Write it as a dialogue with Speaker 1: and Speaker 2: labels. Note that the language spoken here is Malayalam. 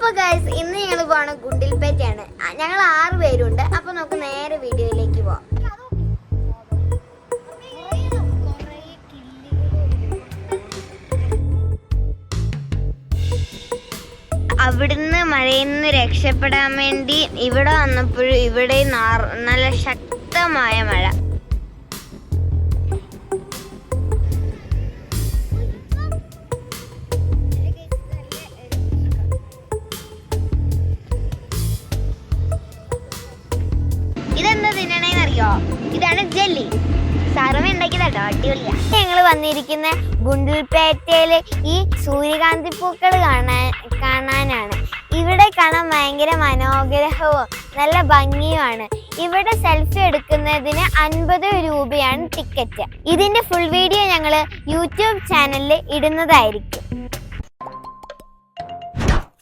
Speaker 1: അപ്പൊ ഗൈസ് ഇന്ന് ഞങ്ങൾ പോണ ഗുണ്ടിൽപേറ്റയാണ്. ഞങ്ങൾ 6 പേരുണ്ട്. അപ്പൊ നമുക്ക് നേരെ വീഡിയോയിലേക്ക് പോവാം. അവിടുന്ന് മഴയിൽ നിന്ന് രക്ഷപ്പെടാൻ വേണ്ടി ഇവിടെ വന്നപ്പോഴും ഇവിടെ നല്ല ശക്തമായ മഴ. ഇതെന്താ തിന്നണേന്നറിയോ? ഇതാണ് ജെല്ലി. സാറമ്മ ഉണ്ടാക്കിയതാട്ടോ, അടിപൊളിയാ. ഞങ്ങൾ വന്നിരിക്കുന്ന ഗുണ്ടിൽപേറ്റയില് ഈ സൂര്യകാന്തി പൂക്കൾ കാണാനാണ്. ഇവിടെ കാണാൻ ഭയങ്കര മനോഹരവും നല്ല ഭംഗിയുമാണ്. ഇവിടെ സെൽഫി എടുക്കുന്നതിന് 50 രൂപയാണ് ടിക്കറ്റ്. ഇതിന്റെ ഫുൾ വീഡിയോ ഞങ്ങൾ യൂട്യൂബ് ചാനലിൽ ഇടുന്നതായിരിക്കും.